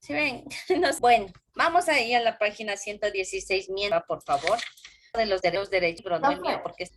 ¿Sí ven? Bueno, vamos a ir a la página 116, mientras, por favor, de los derechos, pero no el mío, porque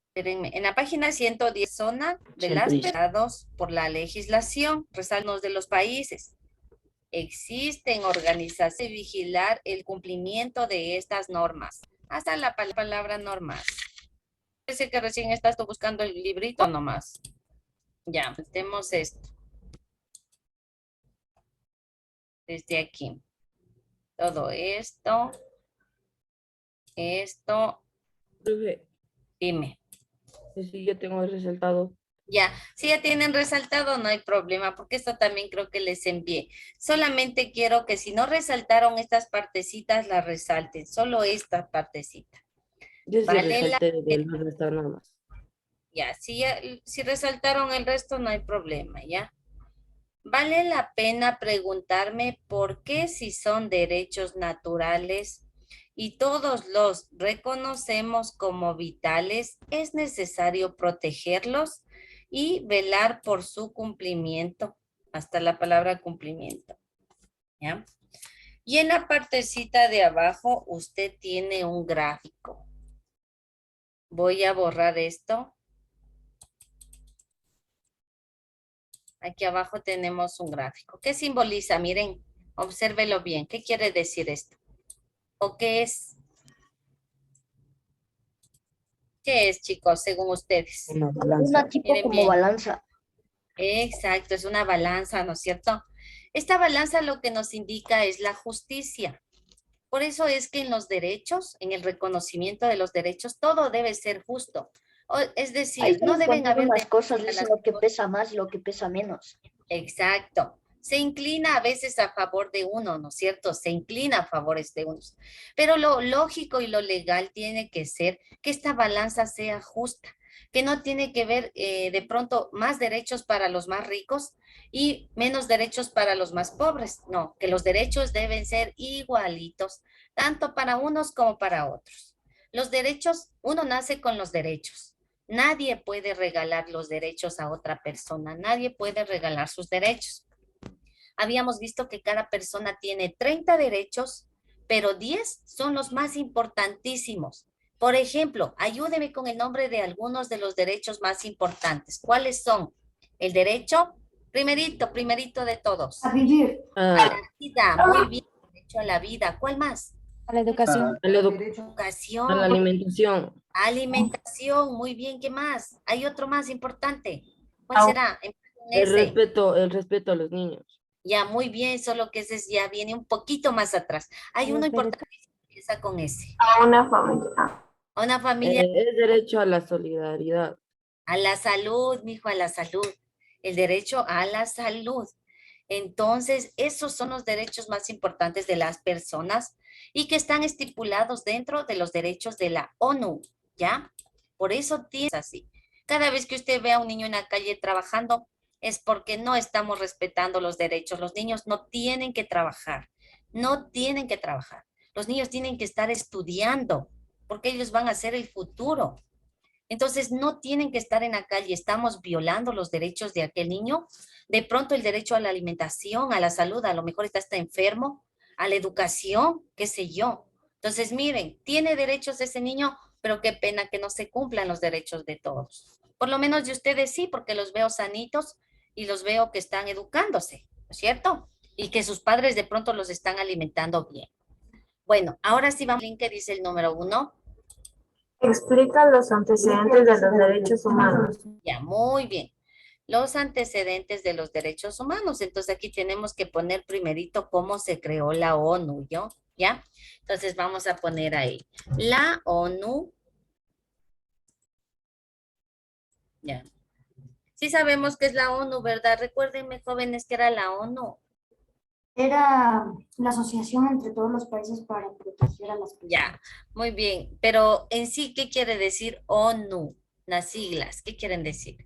espérenme. En la página 110, zona de las personas por la legislación, resalnos de los países. Existen organizaciones de vigilar el cumplimiento de estas normas. Hasta la palabra normas. Parece que recién estás buscando el librito nomás. Ya, metemos esto. Desde aquí. Todo esto. Esto. Profe, Dime. sí, yo tengo el resaltado. Ya, si ya tienen resaltado, no hay problema, porque esto también creo que les envié. Solamente quiero que si no resaltaron estas partecitas, las resalten. Solo esta partecita. Yo sí Vale la resalté del pena. resto nada más. Ya, si resaltaron el resto, no hay problema, ¿ya? Vale la pena preguntarme por qué si son derechos naturales y todos los reconocemos como vitales, es necesario protegerlos y velar por su cumplimiento, hasta la palabra cumplimiento, ¿ya? Y en la partecita de abajo usted tiene un gráfico. Voy a borrar esto. Aquí abajo tenemos un gráfico. ¿Qué simboliza? Miren, obsérvelo bien. ¿Qué quiere decir esto? ¿O qué es? ¿Qué es, chicos, según ustedes? Una balanza. Una tipo Miren como bien. balanza. Exacto, es una balanza, ¿no es cierto? Esta balanza lo que nos indica es la justicia. Por eso es que en los derechos, en el reconocimiento de los derechos, todo debe ser justo. Es Ahí decir, no están deben poniendo haber unas cosas, a dicen las lo que pesa más y lo que pesa menos. Exacto. Se inclina a veces a favor de uno, ¿no es cierto? Se inclina a favores de unos. Pero lo lógico y lo legal tiene que ser que esta balanza sea justa, que no tiene que ver de pronto más derechos para los más ricos y menos derechos para los más pobres. No, que los derechos deben ser igualitos, tanto para unos como para otros. Los derechos, uno nace con los derechos. Nadie puede regalar los derechos a otra persona, nadie puede regalar sus derechos. Habíamos visto que cada persona tiene 30 derechos, pero 10 son los más importantísimos. Por ejemplo, ayúdeme con el nombre de algunos de los derechos más importantes. ¿Cuáles son? El derecho, primerito de todos. A vivir. A la vida, muy bien, derecho a la vida. ¿Cuál más? A la educación. A la, a la Educación, alimentación. alimentación, muy bien, ¿qué más? Hay otro más importante. ¿Cuál será? El respeto a los niños. Ya, muy bien, solo que ese ya viene un poquito más atrás. Hay uno Los derechos. importante que empieza con ese. A una familia. A una familia, Es derecho a la solidaridad. a la salud, mijo, a la salud. El derecho a la salud. Entonces, esos son los derechos más importantes de las personas y que están estipulados dentro de los derechos de la ONU, ¿ya? Por eso tiene así. Cada vez que usted ve a un niño en la calle trabajando, es porque no estamos respetando los derechos. Los niños no tienen que trabajar, no tienen que trabajar. Los niños tienen que estar estudiando, porque ellos van a ser el futuro. Entonces, no tienen que estar en la calle. Estamos violando los derechos de aquel niño. De pronto, el derecho a la alimentación, a la salud, a lo mejor está enfermo, a la educación, qué sé yo. Entonces, miren, tiene derechos ese niño, pero qué pena que no se cumplan los derechos de todos. Por lo menos de ustedes sí, porque los veo sanitos y los veo que están educándose, ¿no es cierto? Y que sus padres de pronto los están alimentando bien. Bueno, ahora sí vamos al link que dice el número 1. Explica los antecedentes de los derechos humanos. Ya, muy bien. Los antecedentes de los derechos humanos. Entonces aquí tenemos que poner primerito cómo se creó la ONU, ¿ya? Entonces vamos a poner ahí. La ONU. Ya. Sí sabemos que es la ONU, ¿verdad? Recuérdenme, jóvenes, que era la ONU. Era la asociación entre todos los países para proteger a las personas. Ya, muy bien. Pero en sí, ¿qué quiere decir ONU? Las siglas, ¿qué quieren decir?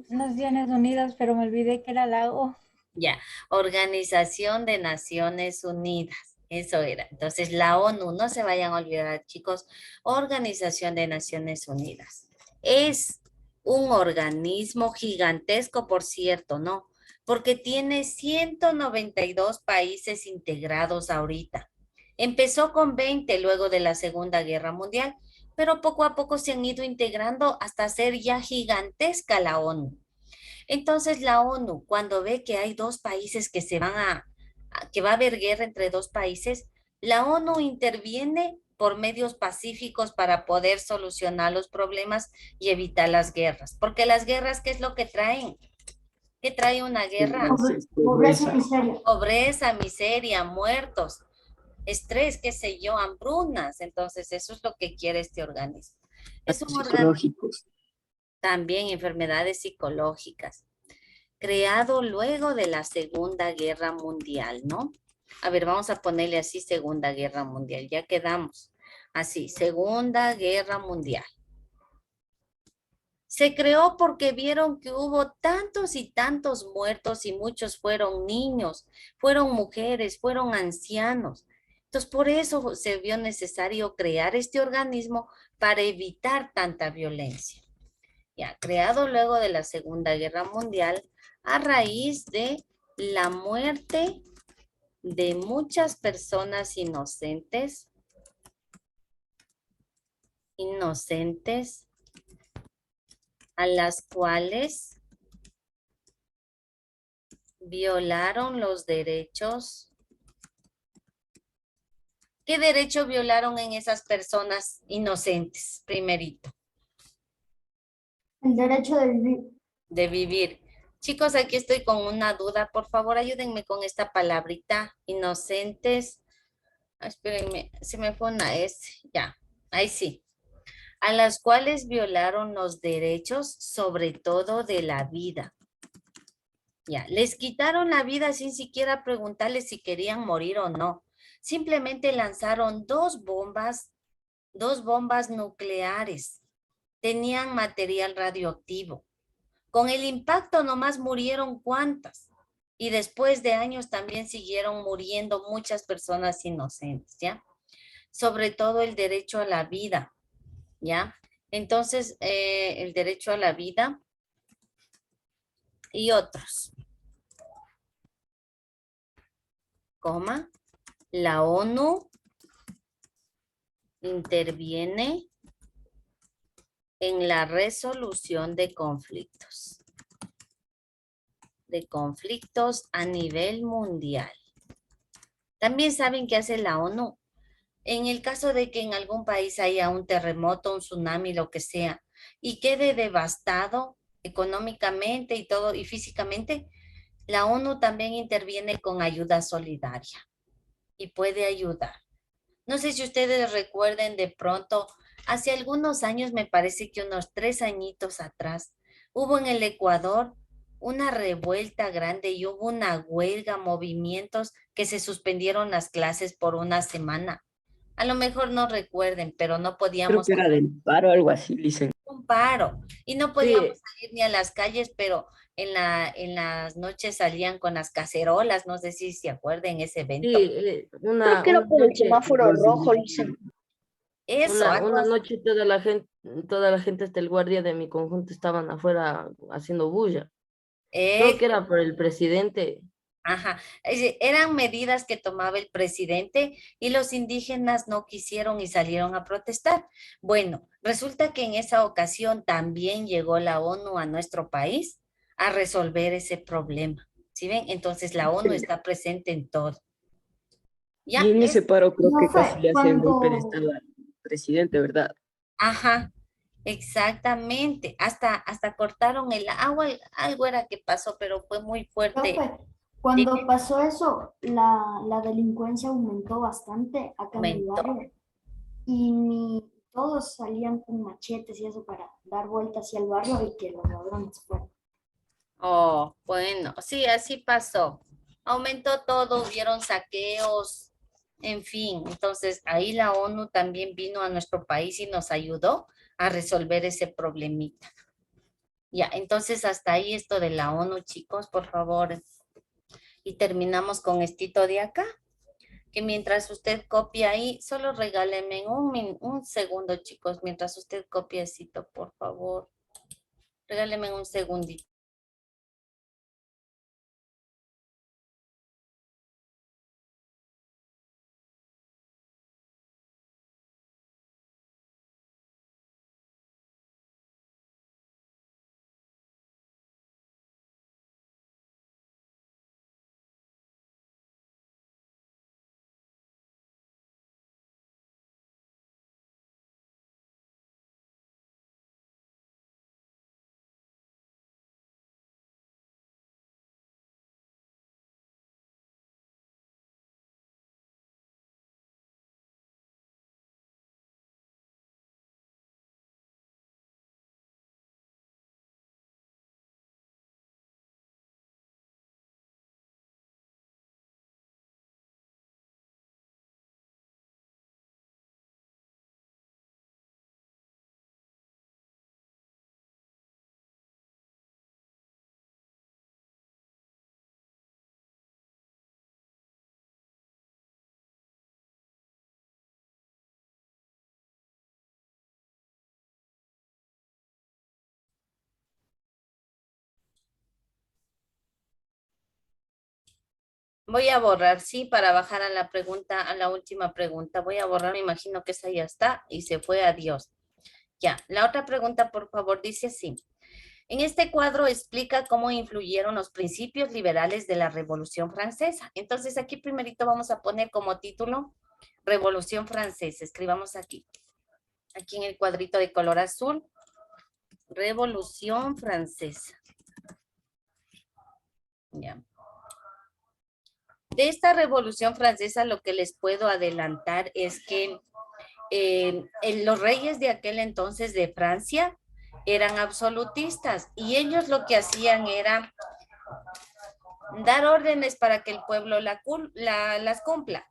Naciones Unidas, pero me olvidé que era la O. Ya, Organización de Naciones Unidas. Eso era. Entonces, la ONU, no se vayan a olvidar, chicos, Organización de Naciones Unidas. Es un organismo gigantesco, por cierto, ¿no? porque tiene 192 países integrados ahorita. Empezó con 20 luego de la Segunda Guerra Mundial, pero poco a poco se han ido integrando hasta ser ya gigantesca la ONU. Entonces la ONU, cuando ve que hay dos países que que va a haber guerra entre dos países, la ONU interviene por medios pacíficos para poder solucionar los problemas y evitar las guerras. Porque las guerras, ¿qué es lo que traen? ¿Qué trae una guerra? Pobreza y miseria. Pobreza, miseria, muertos, estrés, qué sé yo, hambrunas. Entonces, eso es lo que quiere este organismo. Es un organismo Psicológicos. también enfermedades psicológicas, creado luego de la Segunda Guerra Mundial, ¿no? A ver, vamos a ponerle así Segunda Guerra Mundial, ya quedamos. Así, Segunda Guerra Mundial. Se creó porque vieron que hubo tantos y tantos muertos y muchos fueron niños, fueron mujeres, fueron ancianos. Entonces, por eso se vio necesario crear este organismo para evitar tanta violencia. Ya, creado luego de la Segunda Guerra Mundial a raíz de la muerte de muchas personas inocentes a las cuales violaron los derechos. ¿Qué derecho violaron en esas personas inocentes? Primerito. El derecho de vivir. De vivir. Chicos, aquí estoy con una duda. Por favor, ayúdenme con esta palabrita. Inocentes. Espérenme, se me fue una S. Ya, ahí sí. A las cuales violaron los derechos, sobre todo de la vida. Ya, les quitaron la vida sin siquiera preguntarles si querían morir o no. Simplemente lanzaron dos bombas nucleares. Tenían material radioactivo. Con el impacto nomás murieron cuantas. Y después de años también siguieron muriendo muchas personas inocentes, ¿ya? Sobre todo el derecho a la vida, ¿ya? Entonces, el derecho a la vida y otros. Coma, la ONU interviene en la resolución de conflictos. A nivel mundial. También saben qué hace la ONU. En el caso de que en algún país haya un terremoto, un tsunami, lo que sea, y quede devastado económicamente y todo, y físicamente, la ONU también interviene con ayuda solidaria y puede ayudar. No sé si ustedes recuerden de pronto, hace algunos años, me parece que unos 3 añitos atrás, hubo en el Ecuador una revuelta grande y hubo una huelga, movimientos que se suspendieron las clases por una semana. A lo mejor no recuerden, pero no Creo podíamos que era del paro, algo así, dicen. un paro y no podíamos salir ni a las calles, pero en las noches salían con las cacerolas, no sé si se acuerdan ese evento. Una, Que era una por el noche, semáforo rojo, dicen. Eso, algo una así. noche toda la gente hasta el guardia de mi conjunto estaban afuera haciendo bulla. Creo que era por el presidente. Ajá, eran medidas que tomaba el presidente y los indígenas no quisieron y salieron a protestar. Bueno, resulta que en esa ocasión también llegó la ONU a nuestro país a resolver ese problema. ¿Sí ven? Entonces la ONU está presente en todo. Y Ya en ese es, paro creo No que fue casi le hacen golpe de estado al presidente, ¿verdad? ajá, exactamente. Hasta cortaron el agua, algo era que pasó, pero fue muy fuerte. Profe, cuando pasó eso, la delincuencia aumentó bastante acá en el Aumentó. barrio y todos salían con machetes y eso para dar vueltas hacia el barrio y que los ladrones fueran. Oh, bueno, sí, así pasó. Aumentó todo, hubieron saqueos, en fin. Entonces, ahí la ONU también vino a nuestro país y nos ayudó a resolver ese problemita. Ya, entonces hasta ahí esto de la ONU, chicos, por favor. Y terminamos con estito de acá, que mientras usted copia ahí, solo regáleme un segundo, chicos, mientras usted copia estito, por favor. Regáleme un segundito. Voy a borrar, sí, para bajar a la pregunta, a la última pregunta. Voy a borrar, me imagino que esa ya está y se fue, adiós. Ya, la otra pregunta, por favor, dice así. En este cuadro explica cómo influyeron los principios liberales de la Revolución Francesa. Entonces, aquí primerito vamos a poner como título Revolución Francesa. Escribamos aquí. Aquí en el cuadrito de color azul. Revolución Francesa. Ya. De esta Revolución Francesa lo que les puedo adelantar es que los reyes de aquel entonces de Francia eran absolutistas y ellos lo que hacían era dar órdenes para que el pueblo las cumpla,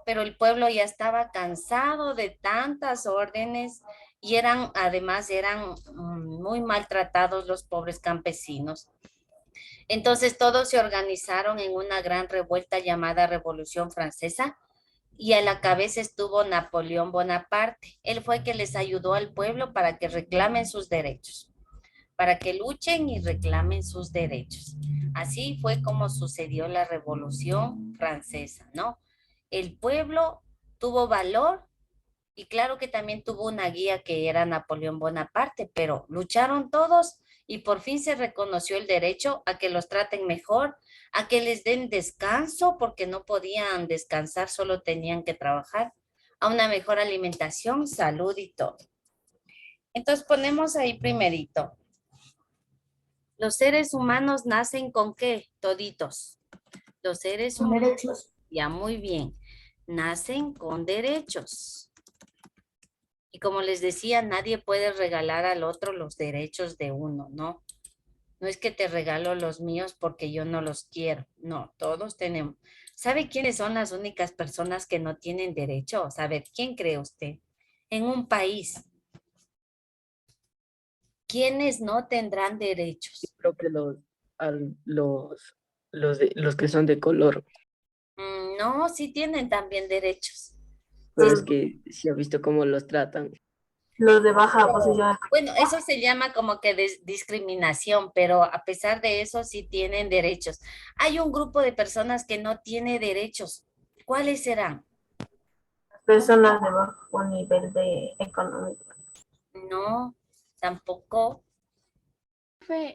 pero el pueblo ya estaba cansado de tantas órdenes y además eran muy maltratados los pobres campesinos. Entonces todos se organizaron en una gran revuelta llamada Revolución Francesa y a la cabeza estuvo Napoleón Bonaparte. Él fue que les ayudó al pueblo para que reclamen sus derechos, para que luchen y reclamen sus derechos. Así fue como sucedió la Revolución Francesa, ¿no? El pueblo tuvo valor y claro que también tuvo una guía que era Napoleón Bonaparte, pero lucharon todos y por fin se reconoció el derecho a que los traten mejor, a que les den descanso porque no podían descansar, solo tenían que trabajar, a una mejor alimentación, salud y todo. Entonces ponemos ahí primerito. Los seres humanos nacen con ¿qué? Toditos. Los seres Con humanos, derechos. ya muy bien, nacen con derechos. Y como les decía, nadie puede regalar al otro los derechos de uno, ¿no? No es que te regalo los míos porque yo no los quiero. No, todos tenemos. ¿Sabe quiénes son las únicas personas que no tienen derechos? A ver, ¿quién cree usted? En un país, ¿quiénes no tendrán derechos? Creo que los que son de color. No, sí tienen también derechos. Pero es que sí ha visto cómo los tratan. Los de baja posición. Bueno, eso se llama como que discriminación, pero a pesar de eso sí tienen derechos. Hay un grupo de personas que no tiene derechos. ¿Cuáles serán? Personas de bajo nivel económico. No, tampoco.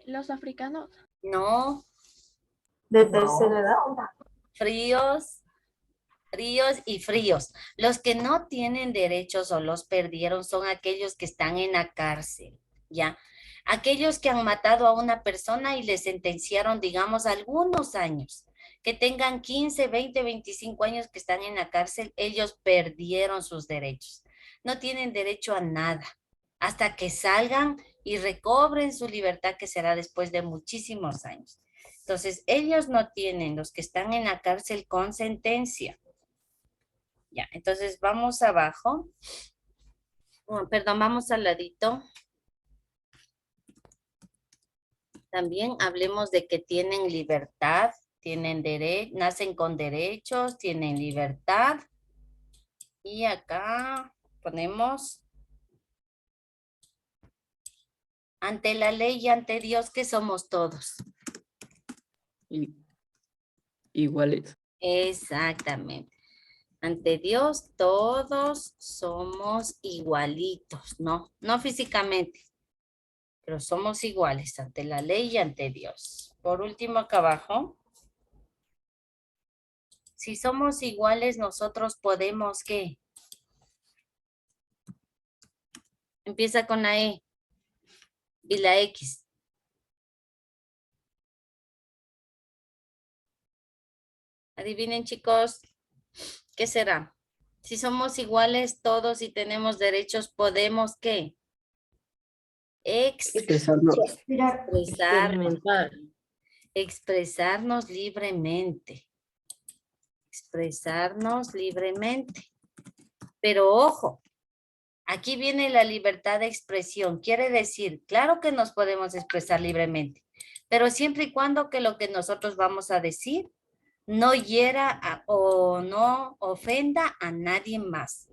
Los africanos. No, De tercera edad. fríos, fríos y fríos. Los que no tienen derechos o los perdieron son aquellos que están en la cárcel, ¿ya? Aquellos que han matado a una persona y le sentenciaron, digamos, algunos años, que tengan 15, 20, 25 años que están en la cárcel, ellos perdieron sus derechos. No tienen derecho a nada hasta que salgan y recobren su libertad, que será después de muchísimos años. Entonces, ellos no tienen, los que están en la cárcel con sentencia. Ya, entonces vamos abajo. Perdón, vamos al ladito. También hablemos de que tienen libertad, tienen derecho, nacen con derechos, tienen libertad. Y acá ponemos ante la ley y ante Dios, que somos todos. Iguales. Exactamente. Ante Dios todos somos igualitos, ¿no? No físicamente, pero somos iguales ante la ley y ante Dios. Por último, acá abajo. Si somos iguales, nosotros podemos, ¿qué? Empieza con la E y la X. Adivinen, chicos, ¿qué será? Si somos iguales todos y tenemos derechos, ¿podemos qué? Expresarnos. Experimentar. Expresarnos libremente. Expresarnos libremente. Pero ojo, aquí viene la libertad de expresión. Quiere decir, claro que nos podemos expresar libremente, pero siempre y cuando que lo que nosotros vamos a decir no hiera o no ofenda a nadie más.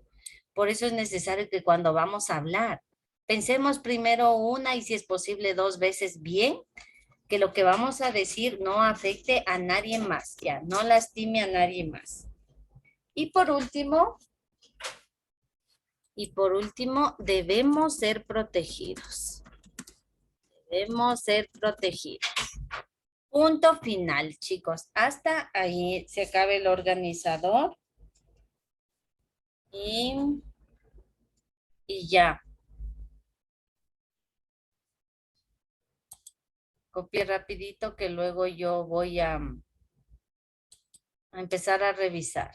Por eso es necesario que cuando vamos a hablar, pensemos primero una y si es posible 2 veces bien que lo que vamos a decir no afecte a nadie más, ya, no lastime a nadie más. Y por último, debemos ser protegidos. Debemos ser protegidos. Punto final, chicos. Hasta ahí se acaba el organizador. Y ya. Copie rapidito que luego yo voy a empezar a revisar.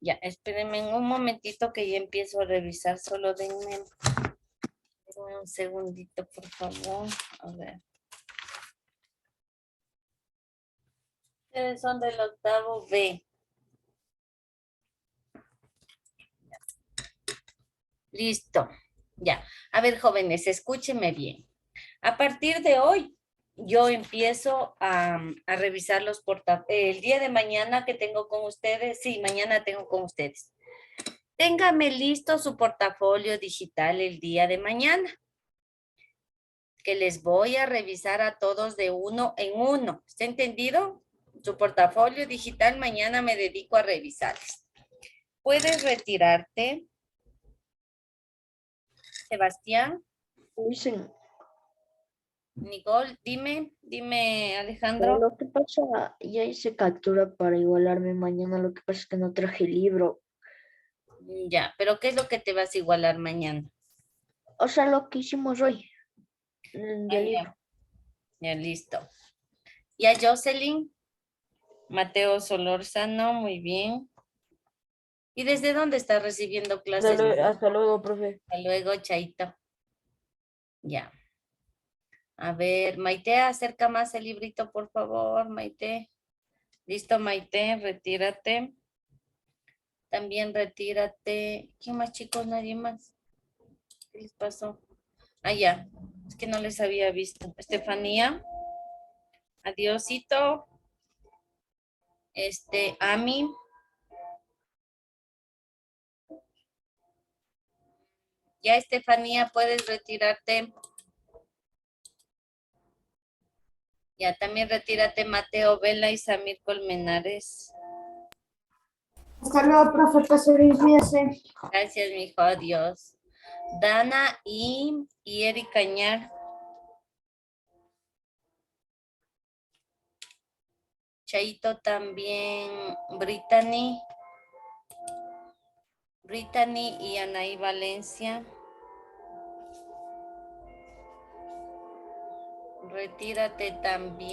Ya, espérenme un momentito que ya empiezo a revisar. Solo denme un segundito, por favor. A ver. Ustedes son del octavo B. Listo. Ya. A ver, jóvenes, escúchenme bien. A partir de hoy, yo empiezo a revisar los portafolios. El día de mañana que tengo con ustedes, sí, mañana tengo con ustedes. Téngame listo su portafolio digital el día de mañana, que les voy a revisar a todos de uno en uno. ¿Está entendido? Su portafolio digital mañana me dedico a revisarles. ¿Puedes retirarte, Sebastián? Uy, sí. Nicole, dime Alejandro. Lo que pasa, ya hice captura para igualarme mañana, lo que pasa es que no traje el libro. Ya, pero ¿qué es lo que te vas a igualar mañana? O sea, lo que hicimos hoy, del libro. Ya, listo. Ya, Jocelyn, Mateo Solórzano, muy bien. ¿Y desde dónde estás recibiendo clases? Hasta luego, profe. Hasta luego, Chaito. Ya. A ver, Maite, acerca más el librito, por favor, Maite. Listo, Maite, retírate. También retírate. ¿Quién más, chicos? Nadie más. ¿Qué les pasó? Ah, ya. Es que no les había visto. Estefanía. Adiósito. Ami. Ya, Estefanía, puedes retirarte. Ya, también retírate, Mateo Vela y Samir Colmenares. Hasta luego, profe, pase bien, cuídese. Gracias, mijo, adiós. Dana y Eri Cañar. Chaito también, Brittany y Anaí Valencia. Retírate también.